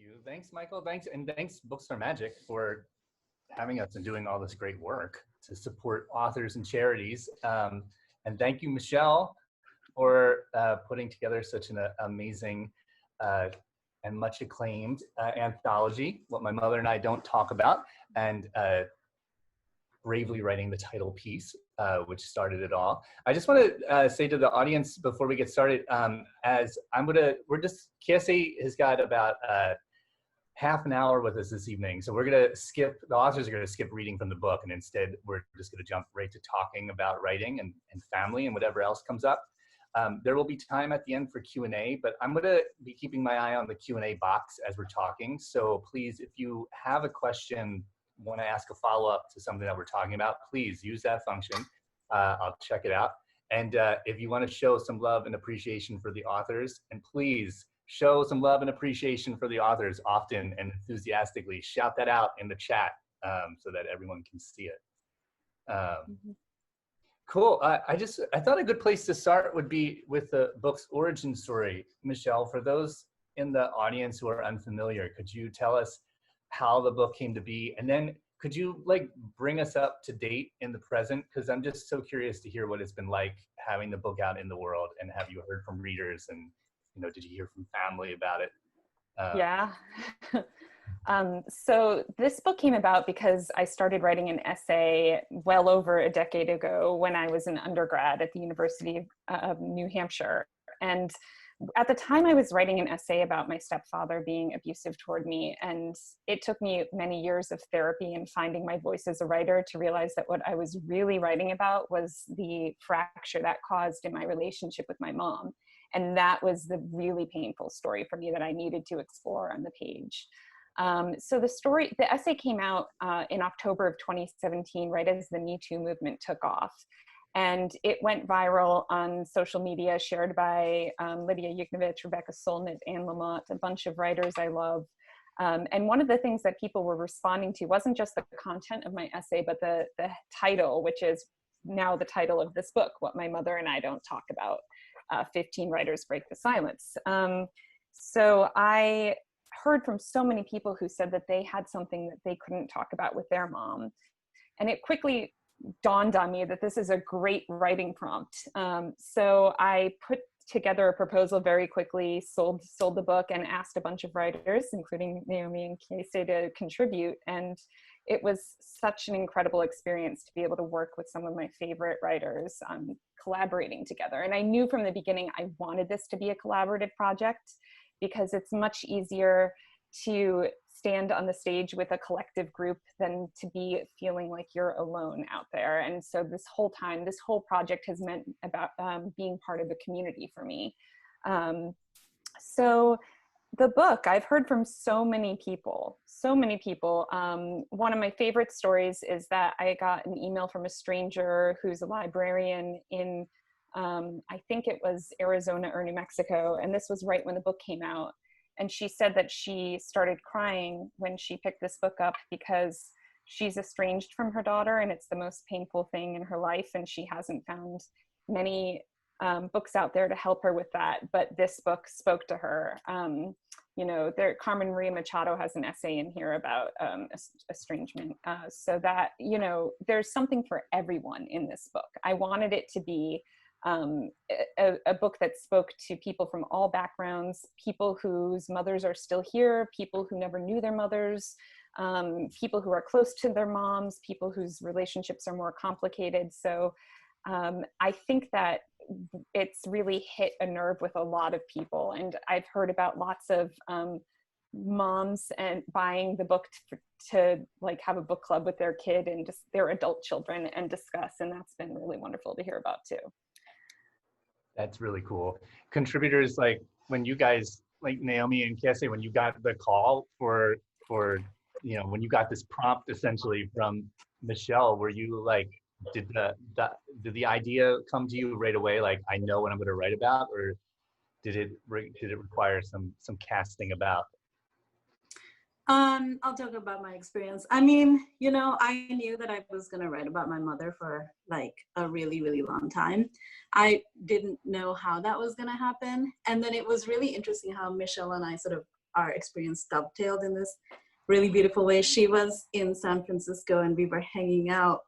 you. Thanks, Michael. Thanks. And thanks, Books Are Magic, for having us and doing all this great work to support authors and charities. And thank you, Michele, for putting together such an amazing and much acclaimed anthology, What My Mother and I Don't Talk About, and bravely writing the title piece, which started it all. I just want to say to the audience before we get started, Kiese has got about half an hour with us this evening. So we're gonna skip, the authors are gonna skip reading from the book, and instead we're just gonna jump right to talking about writing and family and whatever else comes up. There will be time at the end for Q&A, but I'm gonna be keeping my eye on the Q&A box as we're talking. So please, if you have a question, want to ask a follow-up to something that we're talking about, please use that function. I'll check it out. And if you want to show some love and appreciation for the authors, and please show some love and appreciation for the authors often and enthusiastically, shout that out in the chat so that everyone can see it. Cool. I thought a good place to start would be with the book's origin story. Michele, for those in the audience who are unfamiliar, could you tell us how the book came to be? And then could you like bring us up to date in the present? Because I'm just so curious to hear what it's been like having the book out in the world, and have you heard from readers, and did you hear from family about it? Yeah. So this book came about because I started writing an essay well over a decade ago when I was an undergrad at the University of New Hampshire. And at the time I was writing an essay about my stepfather being abusive toward me. And it took me many years of therapy and finding my voice as a writer to realize that what I was really writing about was the fracture that caused in my relationship with my mom. And that was the really painful story for me that I needed to explore on the page. So the essay came out in October of 2017, right as the Me Too movement took off. And it went viral on social media, shared by Lydia Yuknavitch, Rebecca Solnit, Anne Lamott, a bunch of writers I love. And one of the things that people were responding to wasn't just the content of my essay, but the title, which is now the title of this book, What My Mother and I Don't Talk About, 15 Writers Break the Silence. So I heard from so many people who said that they had something that they couldn't talk about with their mom. And it quickly dawned on me that this is a great writing prompt. So I put together a proposal very quickly, sold the book, and asked a bunch of writers, including Nayomi and Kiese, to contribute. And it was such an incredible experience to be able to work with some of my favorite writers collaborating together. And I knew from the beginning I wanted this to be a collaborative project, because it's much easier to stand on the stage with a collective group than to be feeling like you're alone out there. And so this whole project has meant about being part of a community for me. So the book, I've heard from so many people. One of my favorite stories is that I got an email from a stranger who's a librarian in, I think it was Arizona or New Mexico. And this was right when the book came out. And she said that she started crying when she picked this book up because she's estranged from her daughter, and it's the most painful thing in her life. And she hasn't found many books out there to help her with that. But this book spoke to her. Carmen Maria Machado has an essay in here about estrangement. So that, there's something for everyone in this book. I wanted it to be a book that spoke to people from all backgrounds, people whose mothers are still here, people who never knew their mothers, people who are close to their moms, people whose relationships are more complicated. So I think that it's really hit a nerve with a lot of people. And I've heard about lots of moms and buying the book to like have a book club with their kid and just their adult children and discuss. And that's been really wonderful to hear about too. That's really cool. Contributors, like when you guys, like Nayomi and Kiese, when you got the call for when you got this prompt essentially from Michele, were you like, did the idea come to you right away? Like, I know what I'm going to write about, or did it require some casting about? I'll talk about my experience. I mean, I knew that I was going to write about my mother for like a really, really long time. I didn't know how that was going to happen. And then it was really interesting how Michele and I sort of our experience dovetailed in this really beautiful way. She was in San Francisco and we were hanging out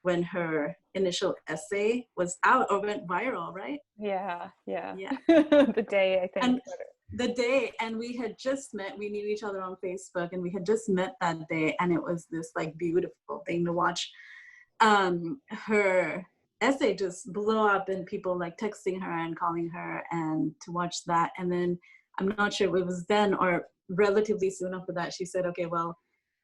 when her initial essay was out or went viral, right? Yeah. Yeah. The day, I think. And the day, and we had just met, we knew each other on Facebook, and we had just met that day, and it was this like beautiful thing to watch her essay just blow up and people like texting her and calling her, and to watch that. And then I'm not sure if it was then or relatively soon after that, she said, okay, well,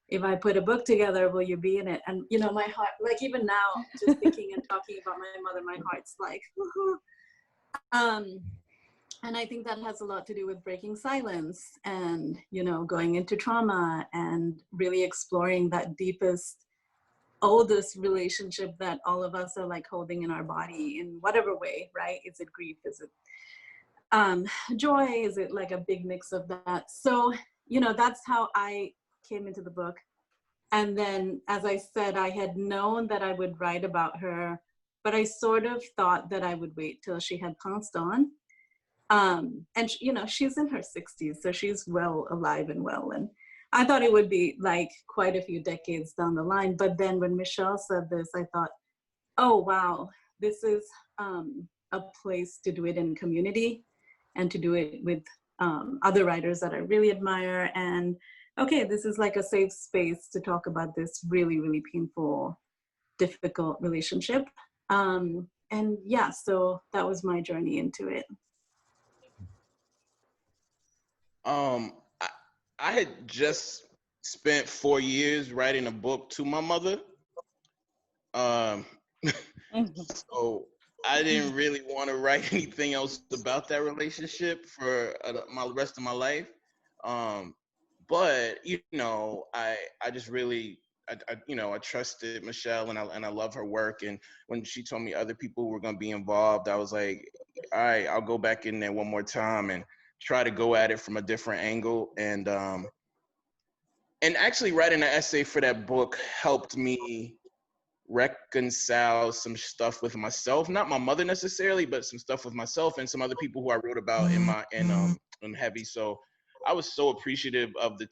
if I put a book together, will you be in it? And you know, my heart, like even now, just thinking and talking about my mother, my heart's like, and I think that has a lot to do with breaking silence and, you know, going into trauma and really exploring that deepest, oldest relationship that all of us are like holding in our body in whatever way, right? Is it grief? Is it joy? Is it like a big mix of that? So, you know, that's how I came into the book. And then, as I said, I had known that I would write about her, but I sort of thought that I would wait till she had passed on. And you know, she's in her 60s, so she's well alive and well. And I thought it would be like quite a few decades down the line. But then when Michele said this, I thought, oh, wow, this is a place to do it in community and to do it with other writers that I really admire. And okay, this is like a safe space to talk about this really, really painful, difficult relationship. And yeah, so that was my journey into it. I had just spent 4 years writing a book to my mother. So I didn't really want to write anything else about that relationship for my rest of my life. But you know, I just really, you know, I trusted Michele and I love her work. And when she told me other people were going to be involved, I was like, all right, I'll go back in there one more time and try to go at it from a different angle. And actually writing an essay for that book helped me reconcile some stuff with myself, not my mother necessarily, but some stuff with myself and some other people who I wrote about in Heavy. So I was so appreciative of the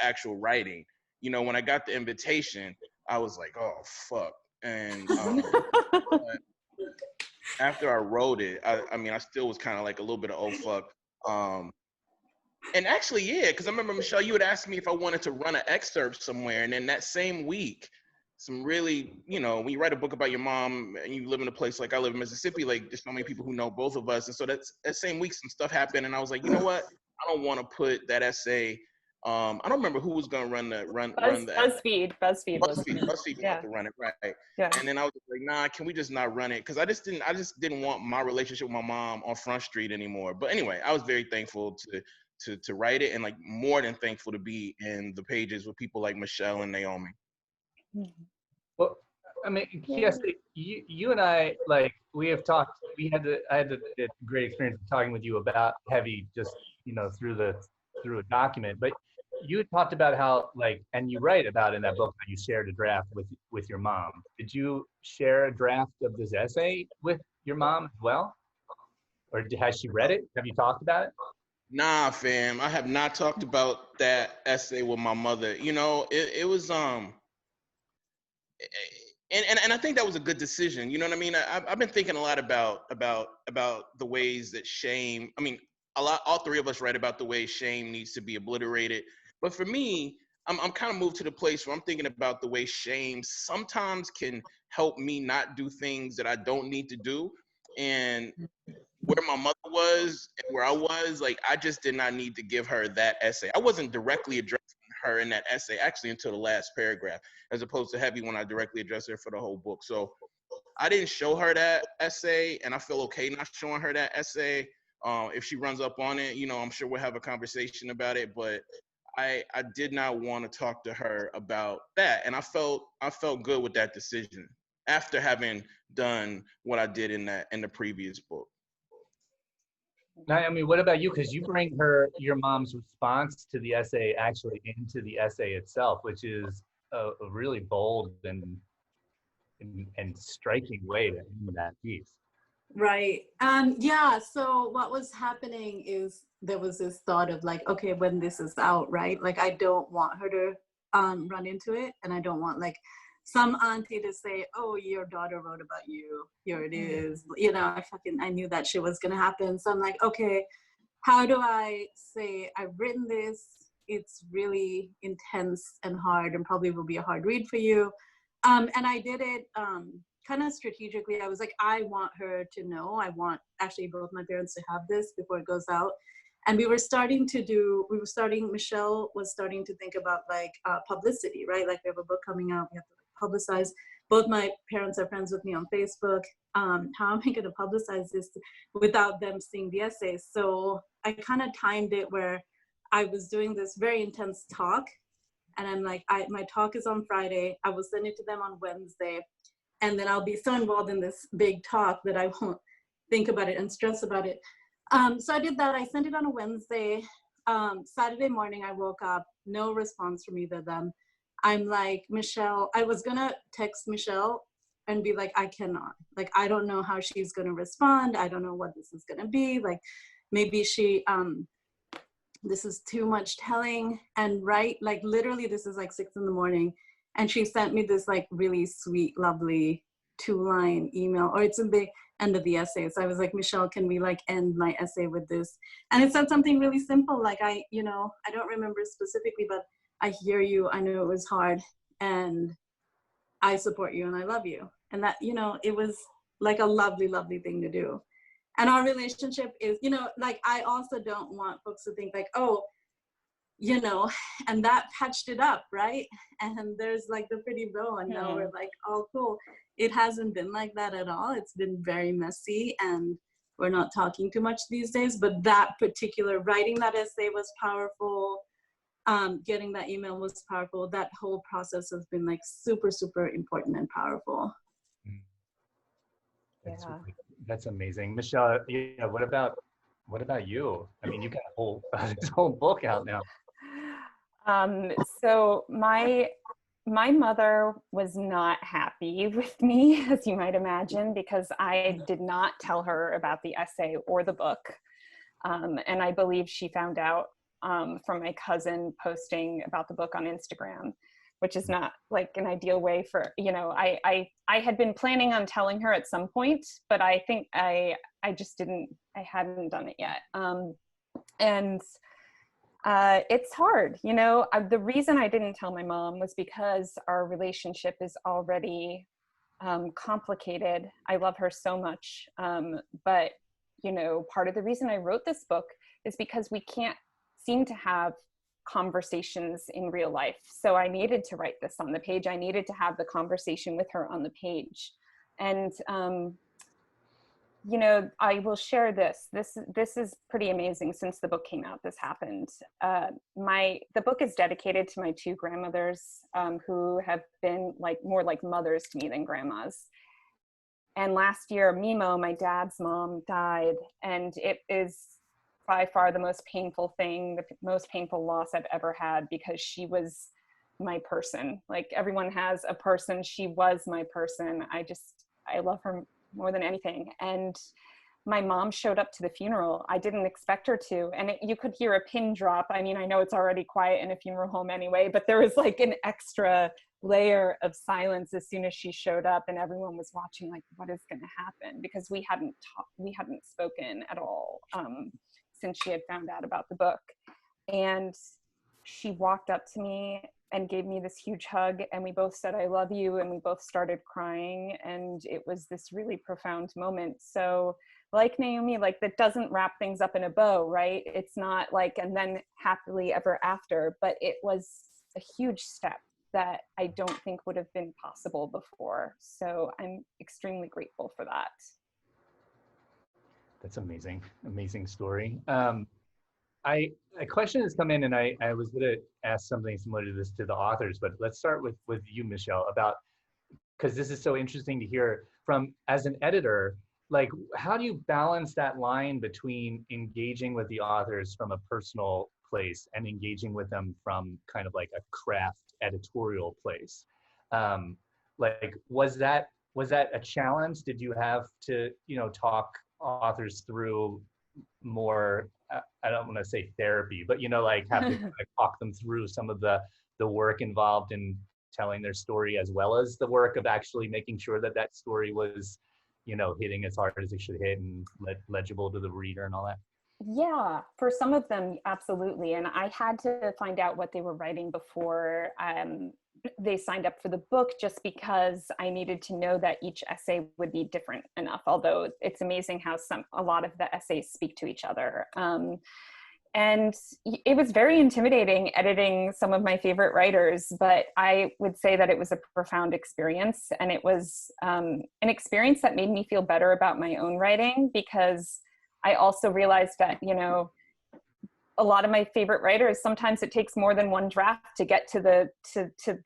actual writing. You know, when I got the invitation, I was like, oh fuck. And after I wrote it, I mean, I still was kind of like a little bit of oh fuck. And actually, yeah, because I remember, Michele, you had asked me if I wanted to run an excerpt somewhere. And then that same week, some really, you know, when you write a book about your mom and you live in a place like I live in Mississippi, like there's so many people who know both of us. And so that same week, some stuff happened. And I was like, you know what? I don't want to put that essay. I don't remember who was going to run the BuzzFeed wanted to run it, right? Yeah. And then I was like, nah, can we just not run it? Because I just didn't want my relationship with my mom on Front Street anymore. But anyway, I was very thankful to write it, and like more than thankful to be in the pages with people like Michele and Nayomi. Well, I mean, Kiese, you and I, like, we have talked. I had the great experience of talking with you about Heavy, just, you know, through a document. But you had talked about how, like, and you write about in that book that you shared a draft with your mom. Did you share a draft of this essay with your mom as well, or has she read it? Have you talked about it? Nah, fam, I have not talked about that essay with my mother. You know, it was and I think that was a good decision. You know what I mean? I've been thinking a lot about the ways that shame. I mean, all three of us write about the way shame needs to be obliterated. But for me, I'm kind of moved to the place where I'm thinking about the way shame sometimes can help me not do things that I don't need to do. And where my mother was and where I was, like, I just did not need to give her that essay. I wasn't directly addressing her in that essay, actually, until the last paragraph, as opposed to Heavy when I directly addressed her for the whole book. So I didn't show her that essay, and I feel okay not showing her that essay. If she runs up on it, you know, I'm sure we'll have a conversation about it, but I did not want to talk to her about that. And I felt good with that decision after having done what I did in the previous book. Nayomi, what about you? Because you bring your mom's response to the essay actually into the essay itself, which is a really bold and striking way to end that piece. Right. Yeah. So what was happening is there was this thought of like, okay, when this is out, right? Like, I don't want her to run into it, and I don't want like some auntie to say, oh, your daughter wrote about you, here it is. You know, I knew that shit was gonna happen. So I'm like, okay, how do I say, I've written this, it's really intense and hard and probably will be a hard read for you. And I did it kind of strategically. I was like, I want her to know, I want actually both my parents to have this before it goes out. And Michelle was starting to think about like publicity, right? Like, we have a book coming out, we have to publicize. Both my parents are friends with me on Facebook. How am I going to publicize this without them seeing the essays? So I kind of timed it where I was doing this very intense talk, and I'm like, my talk is on Friday. I will send it to them on Wednesday, and then I'll be so involved in this big talk that I won't think about it and stress about it. So I did that. I sent it on a Wednesday. Saturday morning, I woke up, no response from either of them. I'm like, Michelle, I was gonna text Michelle and be like, I cannot. Like, I don't know how she's gonna respond. I don't know what this is gonna be. Like, maybe she, this is too much telling. And right, like literally this is like 6 a.m. and she sent me this like really sweet, lovely 2-line email, or it's in the end of the essay. So I was like, Michelle, can we like end my essay with this? And it said something really simple. Like, I don't remember specifically, but I hear you. I know it was hard, and I support you, and I love you. And that, it was like a lovely, lovely thing to do. And our relationship is, like, I also don't want folks to think like, oh, and that patched it up, right? And there's like the pretty bow, and now we're like, all cool. It hasn't been like that at all. It's been very messy, and we're not talking too much these days. But that particular, writing that essay was powerful. Getting that email was powerful. That whole process has been like super, super important and powerful. That's amazing. Michelle, what about you? I mean, you got this whole book out now. So my mother was not happy with me, as you might imagine, because I did not tell her about the essay or the book. And I believe she found out from my cousin posting about the book on Instagram, which is not like an ideal way for, I had been planning on telling her at some point, but I think I hadn't done it yet. And it's hard, the reason I didn't tell my mom was because our relationship is already complicated. I love her so much. But, part of the reason I wrote this book is because we can't seem to have conversations in real life. So I needed to write this on the page. I needed to have the conversation with her on the page. And, I will share this. This is pretty amazing. Since the book came out, this happened. The book is dedicated to my 2 grandmothers who have been more like mothers to me than grandmas. And last year, Mimo, my dad's mom, died. And it is by far the most painful thing, the most painful loss I've ever had, because she was my person. Like, everyone has a person. She was my person. I love her more than anything. And my mom showed up to the funeral. I didn't expect her to. And you could hear a pin drop. I mean, I know it's already quiet in a funeral home anyway, but there was like an extra layer of silence as soon as she showed up, and everyone was watching like, what is going to happen? Because we hadn't spoken at all since she had found out about the book. And she walked up to me and gave me this huge hug, and we both said, I love you, and we both started crying, and it was this really profound moment. So like Nayomi, like, that doesn't wrap things up in a bow, right? It's not like, and then happily ever after, but it was a huge step that I don't think would have been possible before. So I'm extremely grateful for that. That's amazing. Amazing story. A question has come in, and I was going to ask something similar to this to the authors, but let's start with you, Michelle, because this is so interesting to hear from, as an editor, like, how do you balance that line between engaging with the authors from a personal place and engaging with them from kind of like a craft editorial place? Like, was that a challenge? Did you have to, talk authors through, more, I don't want to say therapy, but, you know, like have to kind of talk them through some of the work involved in telling their story, as well as the work of actually making sure that that story was, you know, hitting as hard as it should hit and legible to the reader and all that? Yeah, for some of them, absolutely. And I had to find out what they were writing before they signed up for the book, just because I needed to know that each essay would be different enough, although it's amazing how a lot of the essays speak to each other. And it was very intimidating editing some of my favorite writers, but I would say that it was a profound experience. And it was an experience that made me feel better about my own writing, because I also realized that, you know, a lot of my favorite writers, sometimes it takes more than one draft to get to the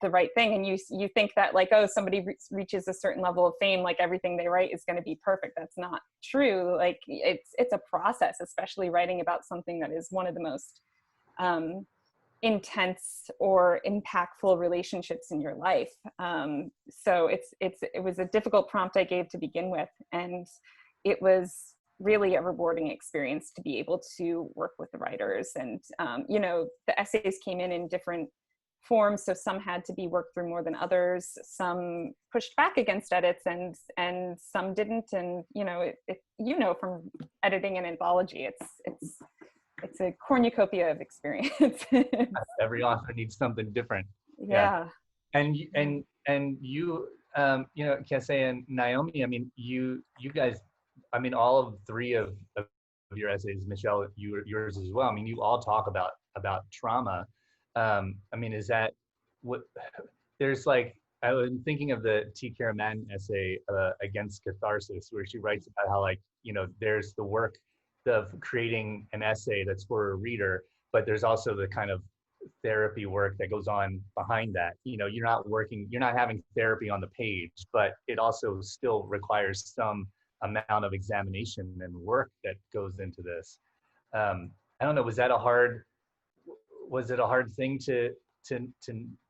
right thing. And you think that, like, oh, somebody reaches a certain level of fame, like everything they write is going to be perfect. That's not true. Like, it's a process, especially writing about something that is one of the most intense or impactful relationships in your life. So it was a difficult prompt I gave to begin with, and it was really a rewarding experience to be able to work with the writers. And you know, the essays came in different forms, so some had to be worked through more than others. Some pushed back against edits, and some didn't. And you know, you know, from editing an anthology, it's a cornucopia of experience. Every author needs something different. Yeah. And you, you know, Kiese and Nayomi, I mean, you guys, I mean, all of three of your essays, Michele, yours as well. I mean, you all talk about trauma. I mean, is that what? There's like, I was thinking of the T. Kara Madden essay, Against Catharsis, where she writes about how, like, you know, there's the work of creating an essay that's for a reader, but there's also the kind of therapy work that goes on behind that. You know, you're not having therapy on the page, but it also still requires some amount of examination and work that goes into this. I don't know, was it a hard thing to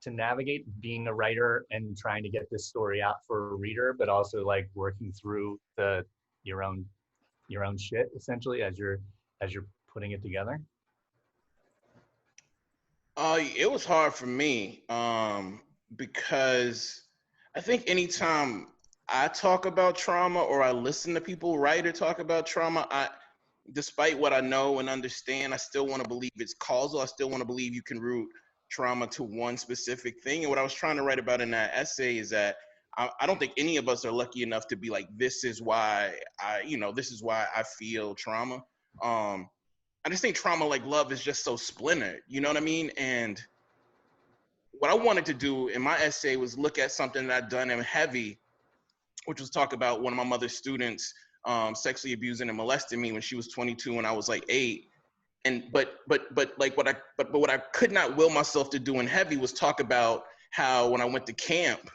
navigate, being a writer and trying to get this story out for a reader, but also like working through your own shit essentially as you're putting it together? It was hard for me because I think anytime I talk about trauma or I listen to people write or talk about trauma, despite what I know and understand, I still want to believe it's causal. I still want to believe you can root trauma to one specific thing. And what I was trying to write about in that essay is that I don't think any of us are lucky enough to be like, this is why I feel trauma. I just think trauma, like love, is just so splintered. You know what I mean? And what I wanted to do in my essay was look at something that I'd done in Heavy, which was talk about one of my mother's students sexually abusing and molesting me when she was 22 and I was like 8. And but what I could not will myself to do in Heavy was talk about how when I went to camp,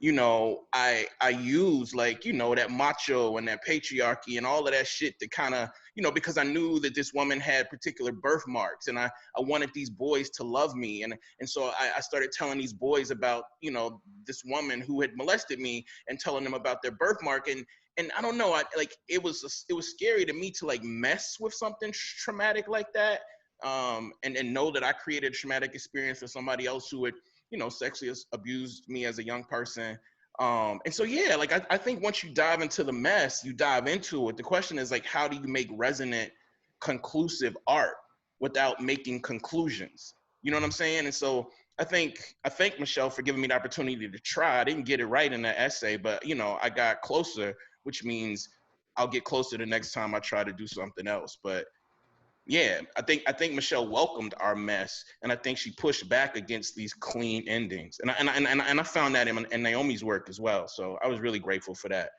you know, I used, like, you know, that macho and that patriarchy and all of that shit to kind of, you know, because I knew that this woman had particular birthmarks and I wanted these boys to love me. And so I started telling these boys about, you know, this woman who had molested me and telling them about their birthmark. And I don't know, it was scary to me to like mess with something traumatic like that. And know that I created a traumatic experience for somebody else who had, you know, sexually abused me as a young person. And so, yeah, like, I think once you dive into the mess, you dive into it. The question is, like, how do you make resonant, conclusive art without making conclusions? You know what I'm saying? And so I thank Michele for giving me the opportunity to try. I didn't get it right in the essay, but, you know, I got closer, which means I'll get closer the next time I try to do something else. But yeah, I think Michele welcomed our mess, and I think she pushed back against these clean endings, and I found that in Nayomi's work as well. So I was really grateful for that.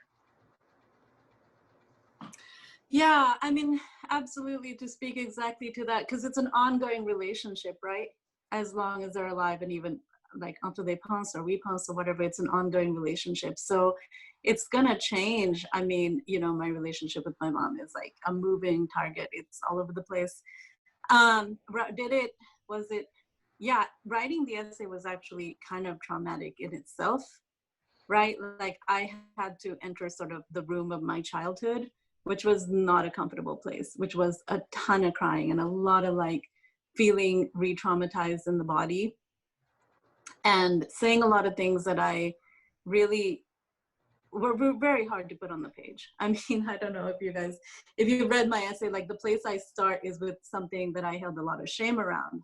Yeah, I mean, absolutely, to speak exactly to that, because it's an ongoing relationship, right? As long as they're alive, and even like after they pass or we pass or whatever, it's an ongoing relationship. So it's gonna change. I mean, you know, my relationship with my mom is like a moving target. It's all over the place. Yeah, writing the essay was actually kind of traumatic in itself, right? Like, I had to enter sort of the room of my childhood which was not a comfortable place, which was a ton of crying and a lot of like feeling re-traumatized in the body and saying a lot of things that I really were very hard to put on the page. I mean, I don't know if you read my essay, like the place I start is with something that I held a lot of shame around.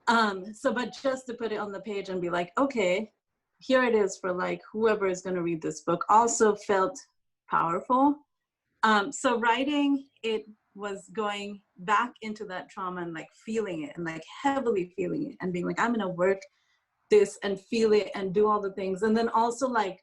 But just to put it on the page and be like, okay, here it is for like whoever is going to read this book, also felt powerful. So writing it was going back into that trauma and like feeling it and like heavily feeling it and being like, I'm going to work this and feel it and do all the things. And then also like,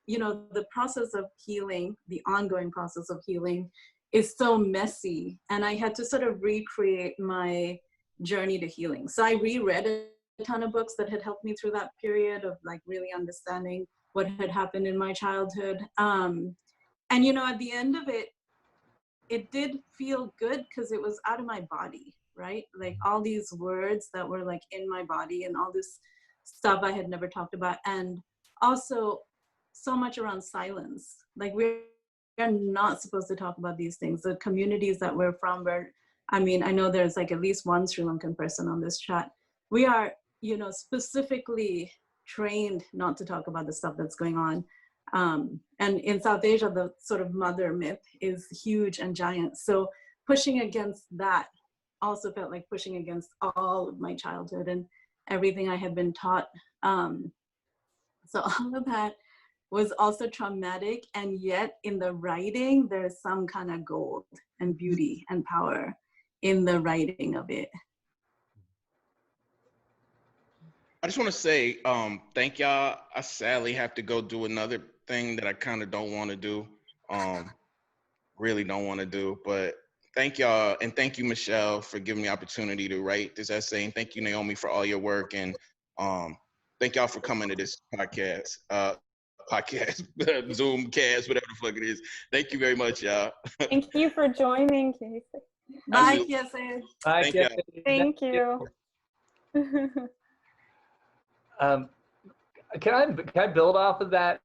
you know, the process of healing, the ongoing process of healing is so messy. And I had to sort of recreate my journey to healing. So I reread a ton of books that had helped me through that period of like really understanding what had happened in my childhood. And, you know, at the end of it, it did feel good because it was out of my body, right? Like all these words that were like in my body and all this stuff I had never talked about. And also so much around silence. Like we're not supposed to talk about these things. The communities that we're from, I mean, I know there's like at least one Sri Lankan person on this chat. We are, you know, specifically trained not to talk about the stuff that's going on. And in South Asia, the sort of mother myth is huge and giant. So pushing against that also felt like pushing against all of my childhood and everything I had been taught. So all of that was also traumatic, and yet in the writing, there's some kind of gold and beauty and power in the writing of it. I just want to say thank y'all. I sadly have to go do another thing that I kind of don't want to do. Really don't want to do, but thank y'all. And thank you, Michele, for giving me the opportunity to write this essay. And thank you, Nayomi, for all your work. And thank y'all for coming to this podcast, Zoom cast, whatever the fuck it is. Thank you very much, y'all. Thank you for joining, Kiese. Bye, Kiese. Bye, Thank Kiese. Thank you. Can I build off of that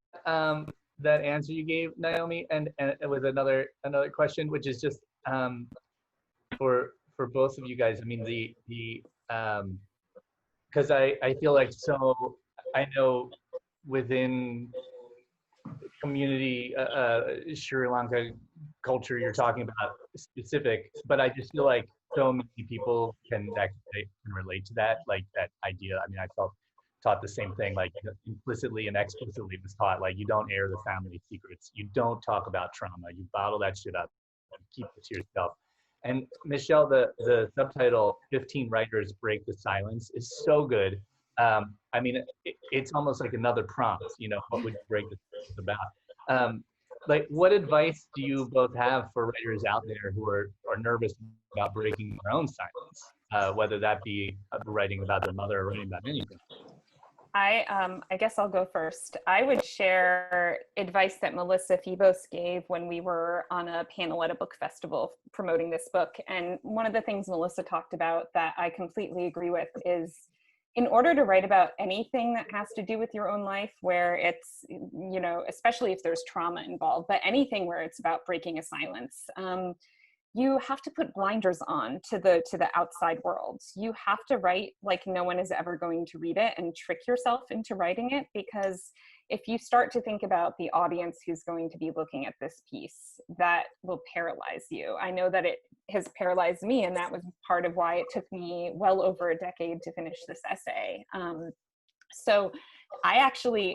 that answer you gave, Nayomi, and with another question, which is just for both of you guys. I mean, the because I feel like, so I know within community Sri Lanka culture you're talking about specific, but I just feel like so many people can relate to that, like that idea. I mean, I felt taught the same thing, like implicitly and explicitly was taught, like, you don't air the family secrets, you don't talk about trauma, you bottle that shit up and keep it to yourself. And Michele, the subtitle 15 Writers Break the Silence is so good. I mean, it's almost like another prompt, you know, what would you break the silence about? Like, what advice do you both have for writers out there who are nervous about breaking their own silence, whether that be writing about their mother or writing about anything? I guess I'll go first. I would share advice that Melissa Febos gave when we were on a panel at a book festival promoting this book. And one of the things Melissa talked about that I completely agree with is, in order to write about anything that has to do with your own life, where it's, you know, especially if there's trauma involved, but anything where it's about breaking a silence, you have to put blinders on to the outside world. You have to write like no one is ever going to read it and trick yourself into writing it, because if you start to think about the audience who's going to be looking at this piece, that will paralyze you. I know that it has paralyzed me, and that was part of why it took me well over a decade to finish this essay. So I actually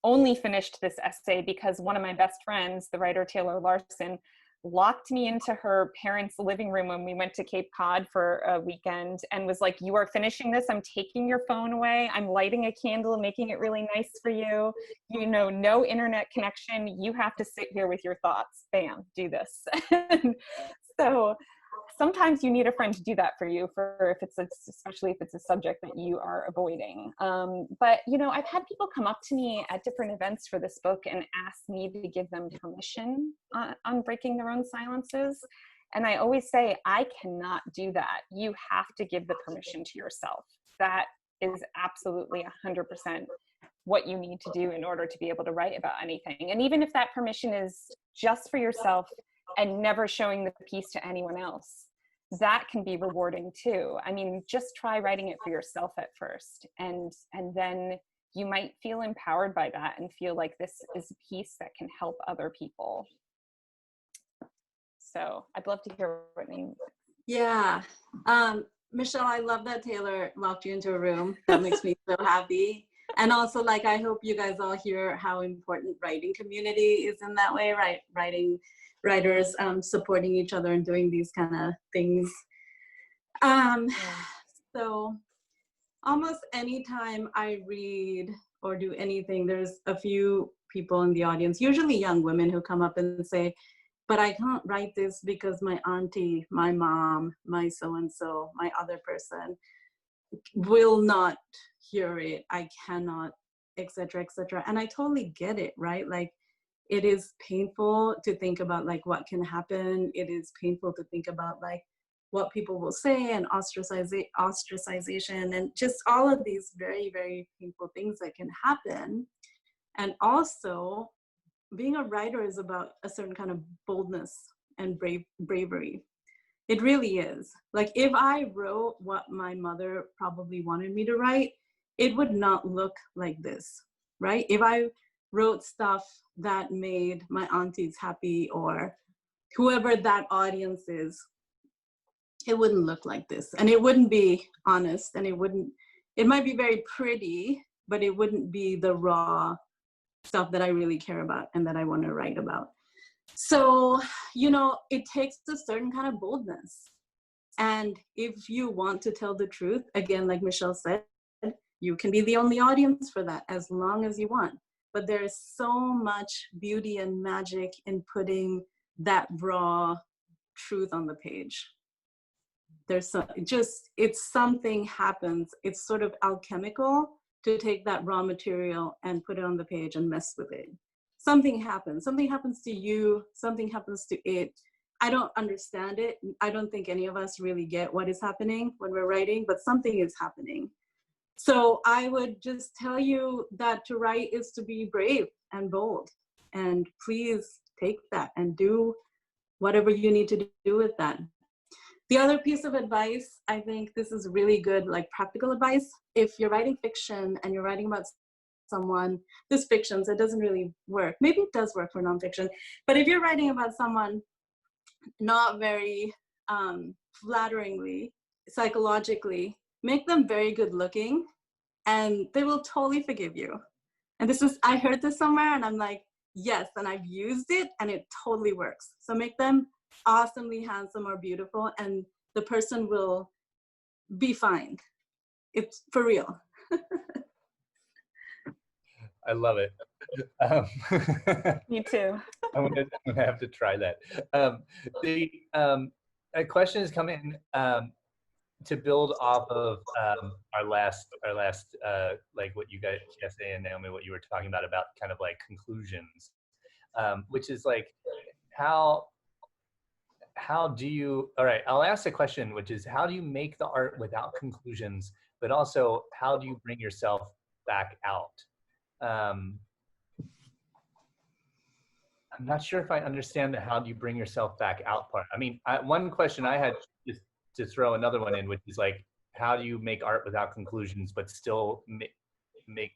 only finished this essay because one of my best friends, the writer Taylor Larson, locked me into her parents' living room when we went to Cape Cod for a weekend and was like, you are finishing this, I'm taking your phone away, I'm lighting a candle, making it really nice for you, you know, no internet connection, you have to sit here with your thoughts, bam, do this. So sometimes you need a friend to do that for you, especially if it's a subject that you are avoiding. But, you know, I've had people come up to me at different events for this book and ask me to give them permission on breaking their own silences. And I always say, I cannot do that. You have to give the permission to yourself. That is absolutely 100% what you need to do in order to be able to write about anything. And even if that permission is just for yourself and never showing the piece to anyone else, that can be rewarding too. I mean, just try writing it for yourself at first, and then you might feel empowered by that and feel like this is a piece that can help other people. So I'd love to hear what name. Yeah. Michelle, I love that Taylor locked you into a room. That makes me so happy. And also, like, I hope you guys all hear how important writing community is in that way, right? Writers supporting each other and doing these kind of things. So almost anytime I read or do anything, there's a few people in the audience, usually young women, who come up and say, but I can't write this because my auntie, my mom, my so-and-so, my other person will not hear it. I cannot, etc., etc. And I totally get it, right? Like, it is painful to think about like what can happen. It is painful to think about like what people will say, and ostracization, and just all of these very, very painful things that can happen. And also, being a writer is about a certain kind of boldness and bravery. It really is. Like, if I wrote what my mother probably wanted me to write, it would not look like this, right? If I wrote stuff that made my aunties happy, or whoever that audience is, it wouldn't look like this. And it wouldn't be honest, and it might be very pretty, but it wouldn't be the raw stuff that I really care about and that I want to write about. So, you know, it takes a certain kind of boldness. And if you want to tell the truth, again, like Michelle said, you can be the only audience for that as long as you want. But there's so much beauty and magic in putting that raw truth on the page. There's it's something happens. It's sort of alchemical to take that raw material and put it on the page and mess with it. Something happens to you, something happens to it. I don't understand it. I don't think any of us really get what is happening when we're writing, but something is happening. So I would just tell you that to write is to be brave and bold. And please take that and do whatever you need to do with that. The other piece of advice, I think this is really good, like practical advice. If you're writing fiction and you're writing about someone, this fiction, so it doesn't really work. Maybe it does work for nonfiction, but if you're writing about someone not very flatteringly, psychologically, make them very good looking and they will totally forgive you. And I heard this somewhere and I'm like, yes, and I've used it and it totally works. So make them awesomely handsome or beautiful and the person will be fine. It's for real. I love it. Me too. I'm gonna have to try that. A question is coming to build off of our last like what you guys, Kiese and Nayomi, what you were talking about kind of like conclusions, which is like how do you? All right, I'll ask a question, which is how do you make the art without conclusions, but also how do you bring yourself back out? I'm not sure if I understand the how do you bring yourself back out part. I mean, one question I had, just to throw another one in, which is like, how do you make art without conclusions, but still make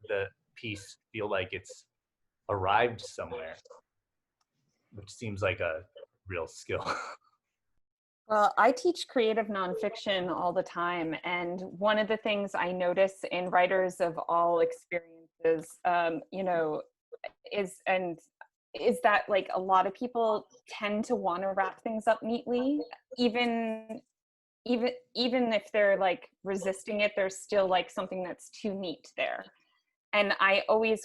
the piece feel like it's arrived somewhere, which seems like a real skill. Well, I teach creative nonfiction all the time. And one of the things I notice in writers of all experiences, you know, is that like a lot of people tend to want to wrap things up neatly, even if they're like resisting it, there's still like something that's too neat there. And I always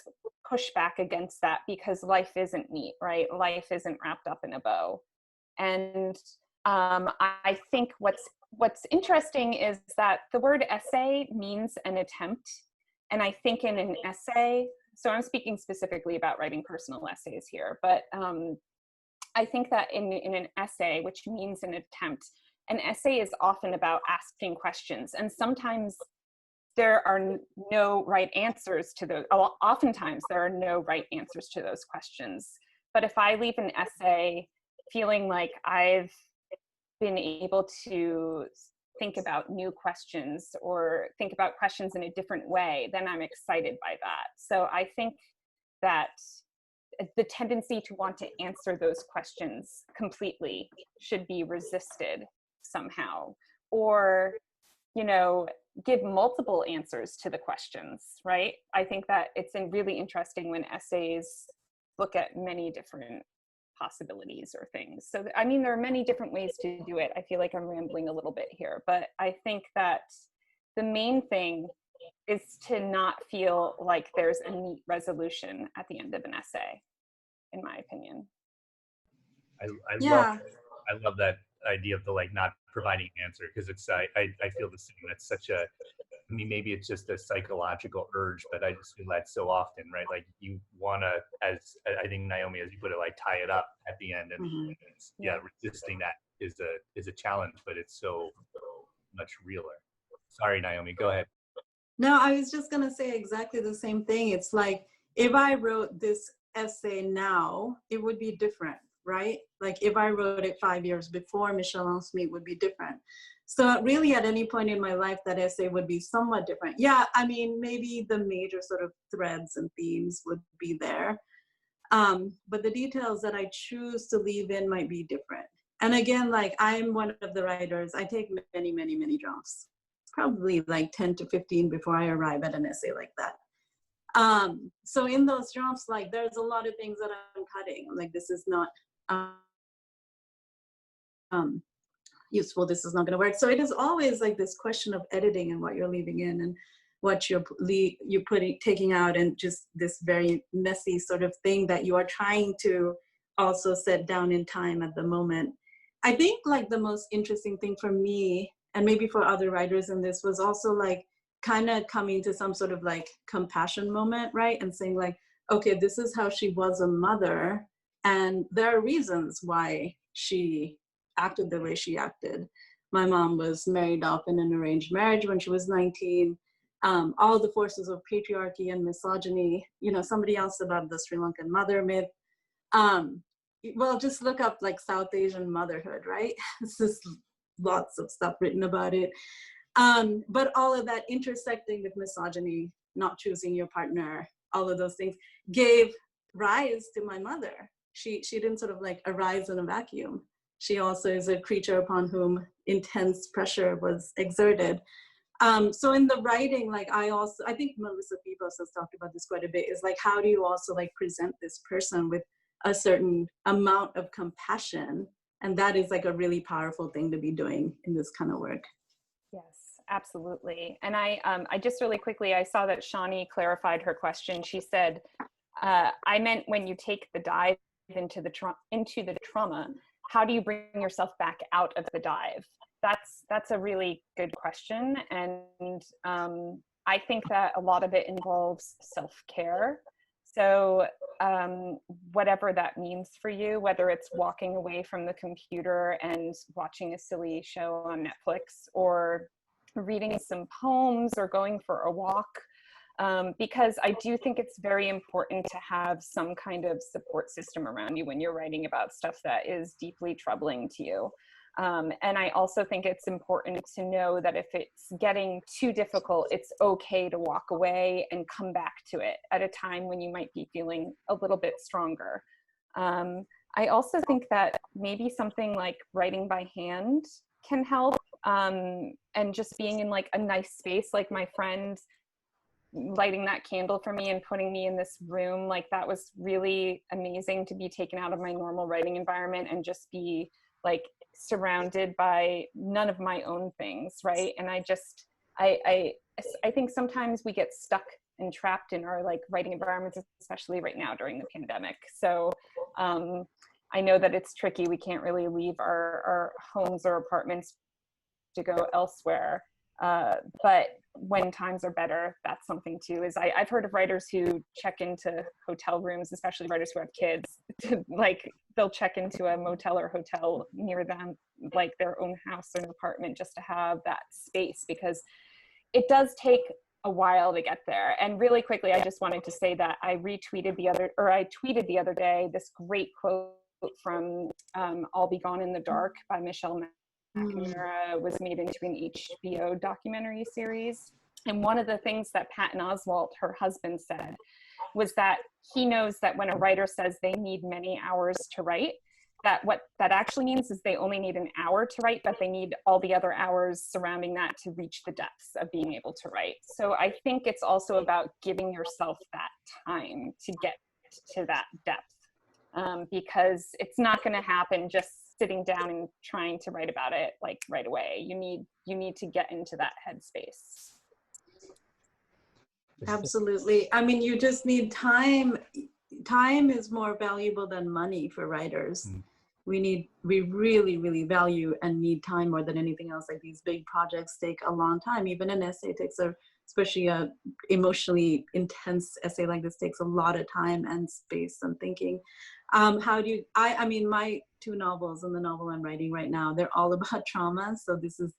push back against that because life isn't neat, right? Life isn't wrapped up in a bow. And I think what's interesting is that the word essay means an attempt. And I think in an essay, so I'm speaking specifically about writing personal essays here, but I think that in an essay, which means an attempt, an essay is often about asking questions. And sometimes there are no right answers to those. Oftentimes there are no right answers to those questions. But if I leave an essay feeling like I've been able to think about new questions or think about questions in a different way, then I'm excited by that. So I think that the tendency to want to answer those questions completely should be resisted somehow, or, you know, give multiple answers to the questions, right? I think that it's really interesting when essays look at many different possibilities or things. So, I mean, there are many different ways to do it. I feel like I'm rambling a little bit here, but I think that the main thing is to not feel like there's a neat resolution at the end of an essay, in my opinion. I love that idea of the like not providing an answer, because it's I feel the same. That's such a, I mean, maybe it's just a psychological urge, but I just feel that so often, right? Like you want to, as I think Nayomi, as you put it, like tie it up at the end, and it's, yeah, resisting that is a challenge, but it's so much realer. Sorry, Nayomi, go ahead. No, I was just going to say exactly the same thing. It's like, if I wrote this essay now, it would be different, right? Like if I wrote it 5 years before Michelle asked me, it would be different. So really at any point in my life, that essay would be somewhat different. Yeah, I mean, maybe the major sort of threads and themes would be there. But the details that I choose to leave in might be different. And again, like I'm one of the writers, I take many, many, many drafts, probably like 10 to 15 before I arrive at an essay like that. So in those drafts, like there's a lot of things that I'm cutting. Like this is not useful, this is not going to work. So it is always like this question of editing and what you're leaving in and what you're taking out, and just this very messy sort of thing that you are trying to also set down in time at the moment. I think like the most interesting thing for me, and maybe for other writers in this, was also like kind of coming to some sort of like compassion moment, right? And saying like, okay, this is how she was a mother, and there are reasons why she acted the way she acted. My mom was married off in an arranged marriage when she was 19. All the forces of patriarchy and misogyny, you know, somebody else about the Sri Lankan mother myth. Well, just look up like South Asian motherhood, right? It's just lots of stuff written about it. But all of that intersecting with misogyny, not choosing your partner, all of those things gave rise to my mother. She didn't sort of like arise in a vacuum. She also is a creature upon whom intense pressure was exerted. So in the writing, like I think Melissa Pibos has talked about this quite a bit, is like, how do you also like present this person with a certain amount of compassion? And that is like a really powerful thing to be doing in this kind of work. Yes, absolutely. And I just really quickly, I saw that Shani clarified her question. She said, I meant when you take the dive into the trauma, how do you bring yourself back out of the dive? That's a really good question. And I think that a lot of it involves self-care. So whatever that means for you, whether it's walking away from the computer and watching a silly show on Netflix, or reading some poems, or going for a walk, because I do think it's very important to have some kind of support system around you when you're writing about stuff that is deeply troubling to you. And I also think it's important to know that if it's getting too difficult, it's okay to walk away and come back to it at a time when you might be feeling a little bit stronger. I also think that maybe something like writing by hand can help, and just being in like a nice space, like my friend lighting that candle for me and putting me in this room, like that was really amazing, to be taken out of my normal writing environment and just be like surrounded by none of my own things, right? And I think sometimes we get stuck and trapped in our like writing environments, especially right now during the pandemic. So I know that it's tricky. We can't really leave our homes or apartments to go elsewhere. But when times are better, that's something too. Is I've heard of writers who check into hotel rooms, especially writers who have kids, to, like they'll check into a motel or hotel near them, like their own house or an apartment, just to have that space, because it does take a while to get there. And really quickly, I just wanted to say that I tweeted the other day this great quote from I'll Be Gone in the Dark by Michele Munaweera was made into an HBO documentary series. And one of the things that Patton Oswalt, her husband, said was that he knows that when a writer says they need many hours to write, that what that actually means is they only need an hour to write, but they need all the other hours surrounding that to reach the depths of being able to write. So I think it's also about giving yourself that time to get to that depth, because it's not going to happen just sitting down and trying to write about it like right away. You need to get into that headspace. Absolutely. I mean, you just need time. Time is more valuable than money for writers. We really, really value and need time more than anything else. Like these big projects take a long time. Even an essay takes especially a emotionally intense essay like this takes a lot of time and space and thinking. I mean, my 2 novels and the novel I'm writing right now, they're all about trauma. So this is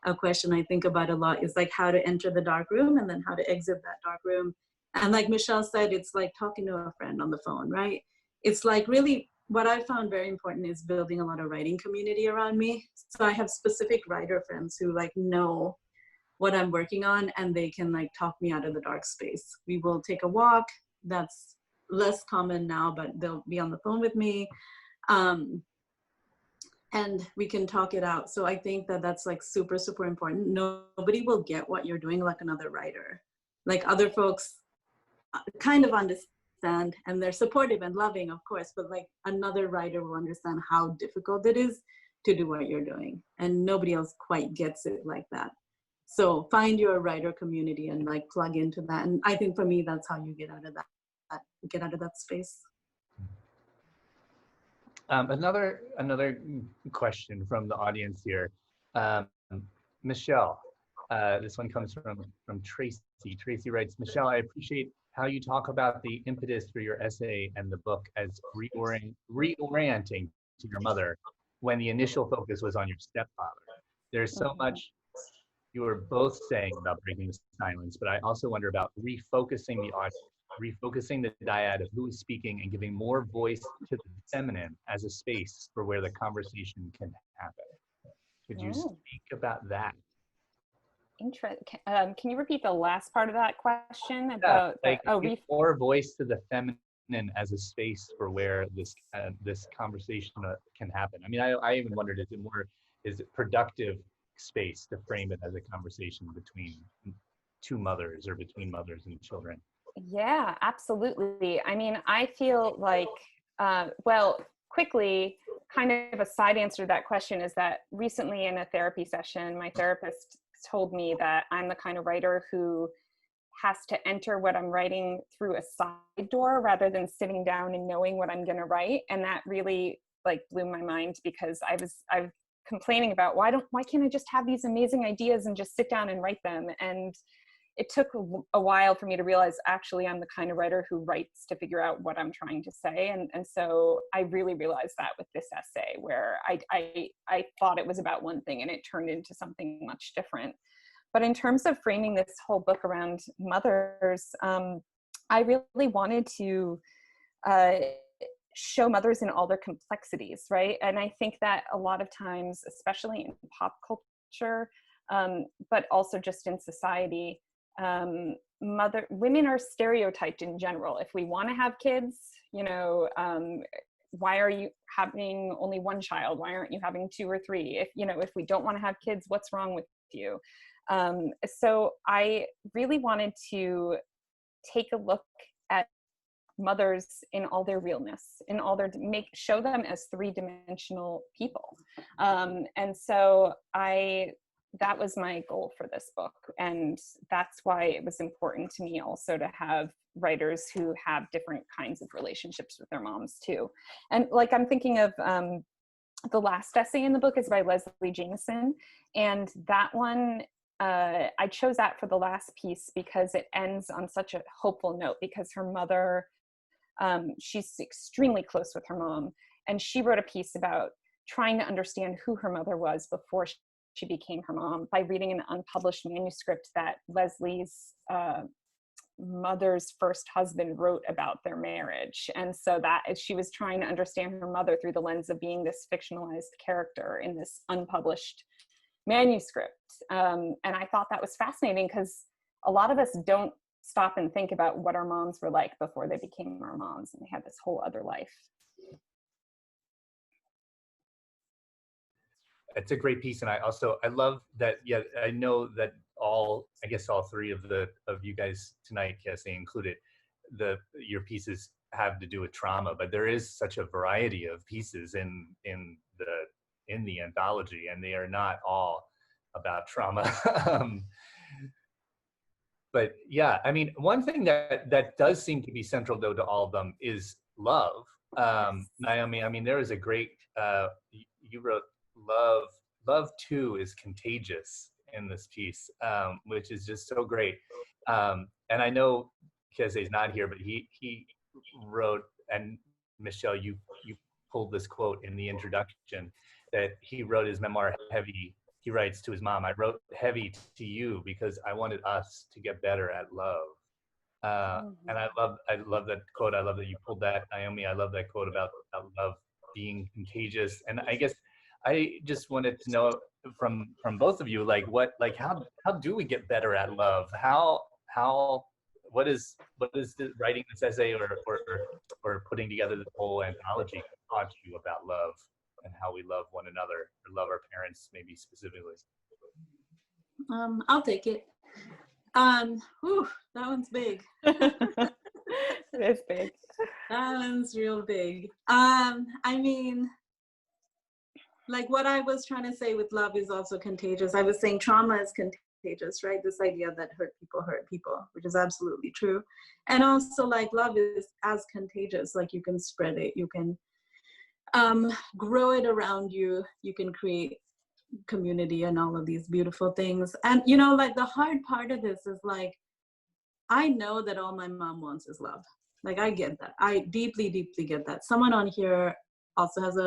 a question I think about a lot, is like how to enter the dark room and then how to exit that dark room. And like Michele said, it's like talking to a friend on the phone, right? It's like really what I found very important is building a lot of writing community around me. So I have specific writer friends who like know what I'm working on and they can like talk me out of the dark space. We will take a walk. That's less common now, but they'll be on the phone with me. And we can talk it out. So I think that that's like super, super important. Nobody will get what you're doing like another writer. Like other folks kind of understand and they're supportive and loving, of course, but like another writer will understand how difficult it is to do what you're doing. And nobody else quite gets it like that. So find your writer community and like plug into that. And I think for me, that's how you get out of that space. Another question from the audience here. Michele, this one comes from Tracy. Tracy writes, Michele, I appreciate how you talk about the impetus for your essay and the book as reorienting to your mother when the initial focus was on your stepfather. There's so much you were both saying about breaking the silence, but I also wonder about refocusing the audience, refocusing the dyad of who is speaking and giving more voice to the feminine as a space for where the conversation can happen. Could you speak about that? Interesting. Can you repeat the last part of that question about more voice to the feminine as a space for where this conversation can happen? I mean, I even wondered, is it productive space to frame it as a conversation between 2 mothers or between mothers and children? Yeah, absolutely. I mean, I feel like, well, quickly, kind of a side answer to that question is that recently in a therapy session, my therapist told me that I'm the kind of writer who has to enter what I'm writing through a side door rather than sitting down and knowing what I'm going to write. And that really like blew my mind, because I've complaining about why can't I just have these amazing ideas and just sit down and write them? And it took a while for me to realize, actually, I'm the kind of writer who writes to figure out what I'm trying to say. And so I really realized that with this essay, where I thought it was about one thing and it turned into something much different. But in terms of framing this whole book around mothers, I really wanted to show mothers in all their complexities, right? And I think that a lot of times, especially in pop culture, but also just in society, women are stereotyped in general. If we want to have kids, why are you having only 1 child? Why aren't you having 2 or 3? If we don't want to have kids, what's wrong with you? So I really wanted to take a look at mothers in all their realness, in all their show them as 3-dimensional people. And so that was my goal for this book. And that's why it was important to me also to have writers who have different kinds of relationships with their moms too. And like, I'm thinking of the last essay in the book is by Leslie Jameson. And that one, I chose that for the last piece because it ends on such a hopeful note, because her mother, she's extremely close with her mom. And she wrote a piece about trying to understand who her mother was before she became her mom by reading an unpublished manuscript that Leslie's mother's first husband wrote about their marriage. And so that she was trying to understand her mother through the lens of being this fictionalized character in this unpublished manuscript. And I thought that was fascinating because a lot of us don't stop and think about what our moms were like before they became our moms, and they had this whole other life. It's a great piece, and I love that. Yeah, I know that all three of you guys tonight, Kiese included, your pieces have to do with trauma, but there is such a variety of pieces in the anthology, and they are not all about trauma. But yeah, I mean, one thing that does seem to be central though to all of them is love. Nayomi, I mean, there is a great, you wrote love too is contagious in this piece, which is just so great. And I know Kiese is not here, but he wrote, and Michele, you pulled this quote in the introduction, that he wrote his memoir heavy. He writes to his mom, "I wrote heavy to you because I wanted us to get better at love." And I love that quote. I love that you pulled that, Nayomi. I love that quote about love being contagious. And I guess I just wanted to know from both of you, how do we get better at love? What is writing this essay or putting together this whole anthology taught you about love and how we love one another, or love our parents, maybe specifically? I'll take it. Whew, that one's big. It is big. That one's real big. I mean, like what I was trying to say with love is also contagious. I was saying trauma is contagious, right? This idea that hurt people, which is absolutely true. And also like love is as contagious, like you can spread it, you can grow it around you, you can create community and all of these beautiful things. And you know, like the hard part of this is like, I know that all my mom wants is love. Like I get that. I deeply get that. Someone on here also has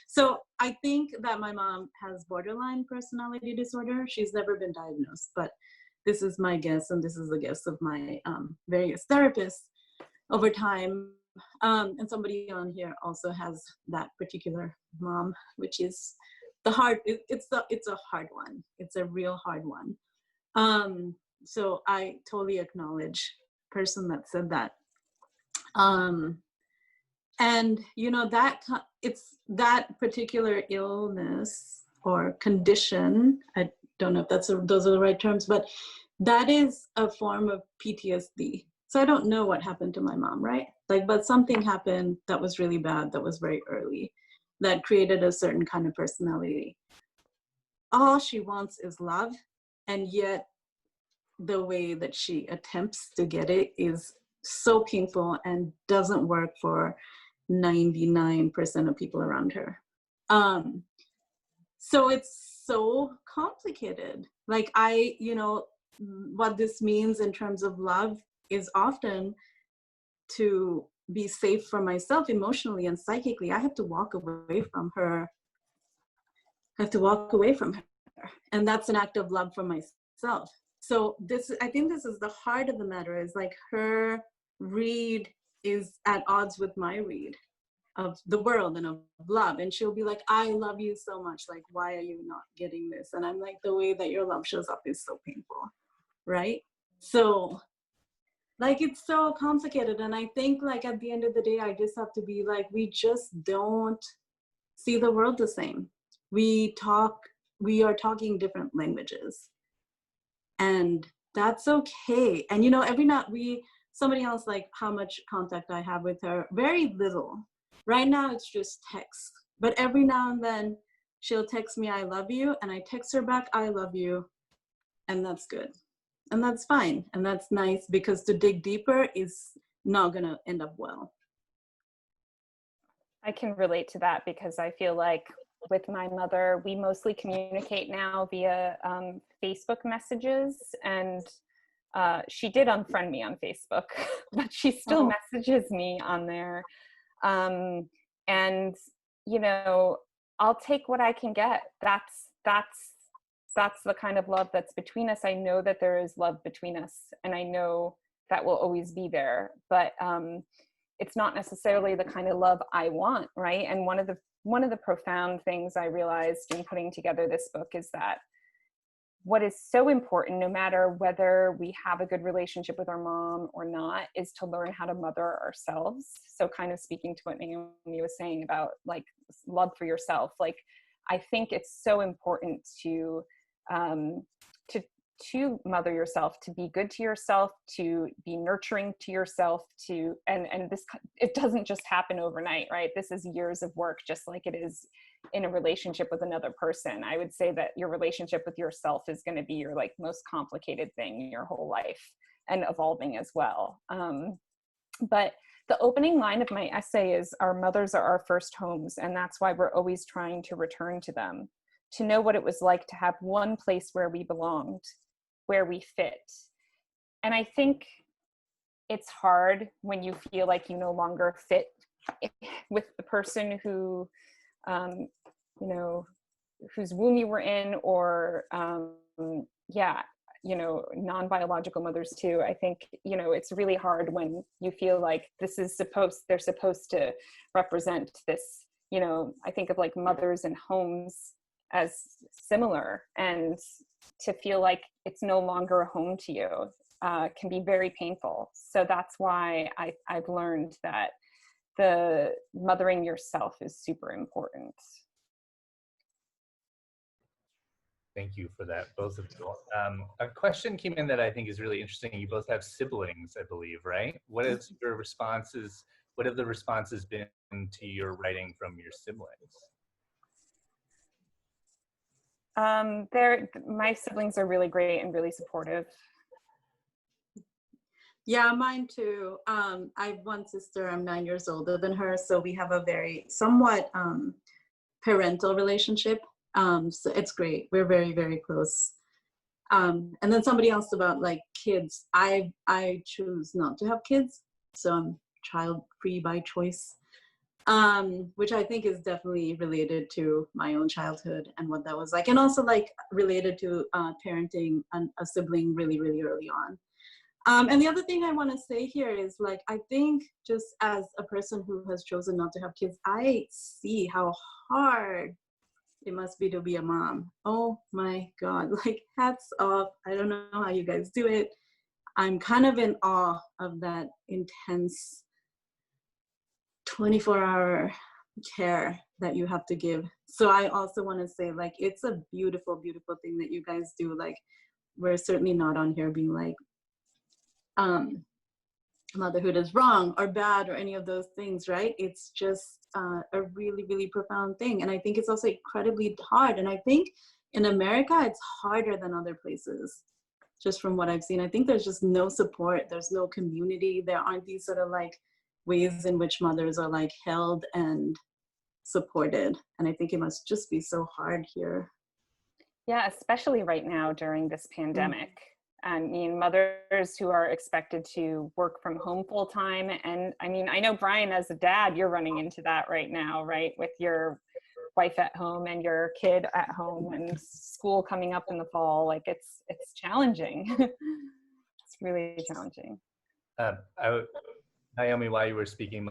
so I think that my mom has borderline personality disorder. She's never been diagnosed, but this is my guess, and this is the guess of my various therapists over time. And somebody on here also has that particular mom, which is it's a hard one. It's a real hard one. So I totally acknowledge the person that said that. And you know, it's that particular illness or condition, I don't know if those are the right terms, but that is a form of PTSD. So I don't know what happened to my mom, right? Like, but something happened that was really bad, that was very early, that created a certain kind of personality. All she wants is love, and yet the way that she attempts to get it is so painful and doesn't work for 99% of people around her. So it's so complicated. Like you know, what this means in terms of love is often to be safe for myself emotionally and psychically. I have to walk away from her. And that's an act of love for myself. So I think this is the heart of the matter, is like her read is at odds with my read of the world and of love. And she'll be like, I love you so much. Like, why are you not getting this? And I'm like, the way that your love shows up is so painful, right? So like, it's so complicated. And I think like at the end of the day, I just have to be like, we just don't see the world the same. We are talking different languages, and that's okay. And you know, somebody else, like how much contact I have with her, very little. Right now it's just text, but every now and then she'll text me, I love you, and I text her back, I love you, and that's good. And that's fine, and that's nice, because to dig deeper is not gonna end up well. I can relate to that, because I feel like with my mother, we mostly communicate now via Facebook messages, and she did unfriend me on Facebook, but she still messages me on there. And you know, I'll take what I can get. That's the kind of love that's between us. I know that there is love between us, and I know that will always be there, but it's not necessarily the kind of love I want, right? And one of the profound things I realized in putting together this book is that what is so important, no matter whether we have a good relationship with our mom or not, is to learn how to mother ourselves. So kind of speaking to what Nayomi was saying about like love for yourself, like I think it's so important to mother yourself, to be good to yourself, to be nurturing to yourself, and this, it doesn't just happen overnight, right? This is years of work, just like it is in a relationship with another person. I would say that your relationship with yourself is going to be your like most complicated thing in your whole life, and evolving as well. But the opening line of my essay is, our mothers are our first homes, and that's why we're always trying to return to them, to know what it was like to have one place where we belonged, where we fit. And I think it's hard when you feel like you no longer fit with the person who, you know, whose womb you were in, or you know, non-biological mothers too. I think, you know, it's really hard when you feel like they're supposed to represent this, you know, I think of like mothers and homes as similar, and to feel like it's no longer a home to you can be very painful. So that's why I've learned that the mothering yourself is super important. Thank you for that, both of you. A question came in that I think is really interesting. You both have siblings, I believe, right? What have the responses been to your writing from your siblings? My siblings are really great and really supportive. Yeah, mine too. I have one sister, I'm 9 years older than her, so we have a very somewhat parental relationship. So it's great. We're very, very close. And then somebody asked about like kids. I choose not to have kids, so I'm child-free by choice, which I think is definitely related to my own childhood and what that was like, and also like related to parenting a sibling really, really early on. And the other thing I want to say here is, like, I think just as a person who has chosen not to have kids, I see how hard it must be to be a mom. Oh my God, like, hats off. I don't know how you guys do it. I'm kind of in awe of that intense 24-hour care that you have to give. So I also want to say, like, it's a beautiful, beautiful thing that you guys do. Like, we're certainly not on here being like, motherhood is wrong or bad or any of those things, right? It's just a really, really profound thing. And I think it's also incredibly hard. And I think in America, it's harder than other places, just from what I've seen. I think there's just no support. There's no community. There aren't these sort of like ways in which mothers are like held and supported. And I think it must just be so hard here. Yeah, especially right now during this pandemic. I mean, mothers who are expected to work from home full time. And I mean, I know, Brian, as a dad, you're running into that right now, right? With your wife at home and your kid at home and school coming up in the fall. Like, it's challenging. It's really challenging. Nayomi, while you were speaking,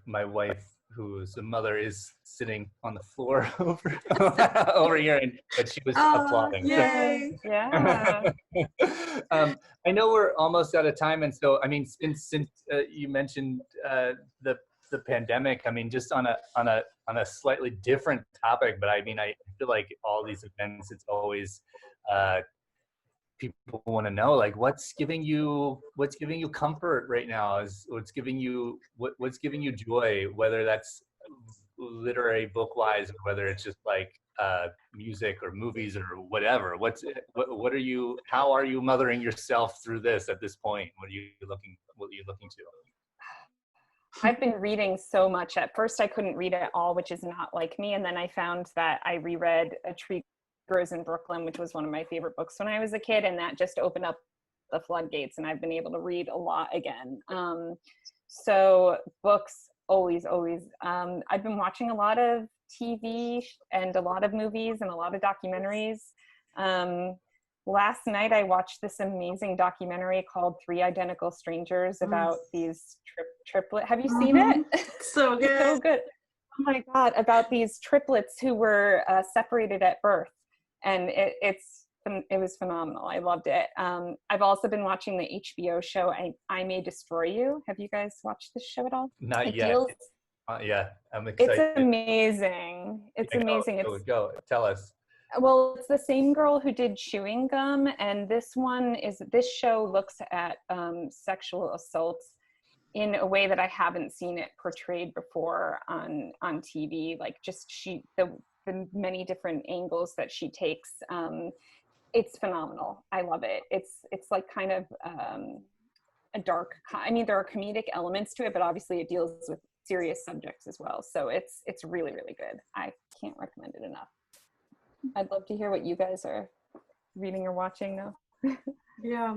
my wife, who's a mother, is sitting on the floor over here, but she was applauding. Yay. So. Yeah. I know we're almost out of time, and so I mean, since you mentioned the pandemic, I mean, just on a slightly different topic, but I mean, I feel like all these events, it's always people want to know, like, what's giving you comfort right now, is what's giving you joy, whether that's literary book wise, or whether it's just like music or movies or whatever. What are you, how are you mothering yourself through this at this point? What are you looking to? I've been reading so much. At first I couldn't read it all, which is not like me, and then I found that I reread A Tree Grows in Brooklyn, which was one of my favorite books when I was a kid, and that just opened up the floodgates, and I've been able to read a lot again. So books, always. I've been watching a lot of TV and a lot of movies and a lot of documentaries. last night I watched this amazing documentary called Three Identical Strangers about these triplet. Have you seen it? So good. So good. Oh my God, about these triplets who were separated at birth. And it was phenomenal. I loved it. I've also been watching the HBO show, I May Destroy You. Have you guys watched this show at all? Not yet. Yeah, I'm excited. It's amazing. It's amazing. Go. Tell us. Well, it's the same girl who did Chewing Gum, and this show looks at sexual assaults in a way that I haven't seen it portrayed before on TV. Like just the many different angles that she takes. It's phenomenal. I love it. It's like kind of a dark. I mean, there are comedic elements to it, but obviously it deals with serious subjects as well. So it's really, really good. I can't recommend it enough. I'd love to hear what you guys are reading or watching now. Yeah,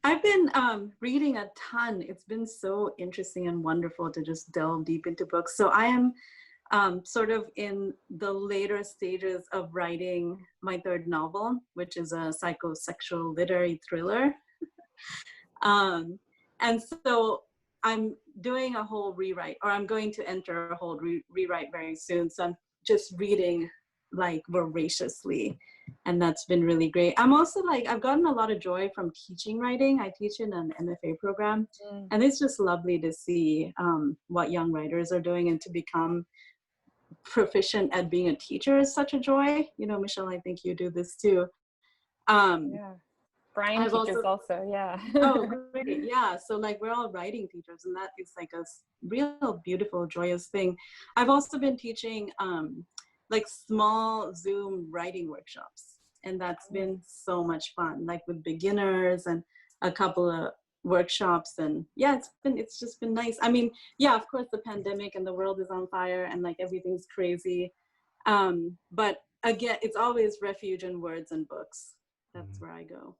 I've been reading a ton. It's been so interesting and wonderful to just delve deep into books. So I am sort of in the later stages of writing my third novel, which is a psychosexual literary thriller. And so I'm doing a whole rewrite, or I'm going to enter a whole rewrite very soon. So I'm just reading like voraciously, and that's been really great. I'm also I've gotten a lot of joy from teaching writing. I teach in an MFA program, and it's just lovely to see what young writers are doing, and to become proficient at being a teacher is such a joy. You know, Michelle, I think you do this too. Yeah. Brian teaches also, yeah. Oh, great. Yeah. So we're all writing teachers, and that is like a real beautiful, joyous thing. I've also been teaching small Zoom writing workshops, and that's been so much fun, with beginners and a couple of workshops. And yeah, it's just been nice. I mean, yeah, of course the pandemic and the world is on fire and everything's crazy. But again, it's always refuge in words and books. That's where I go.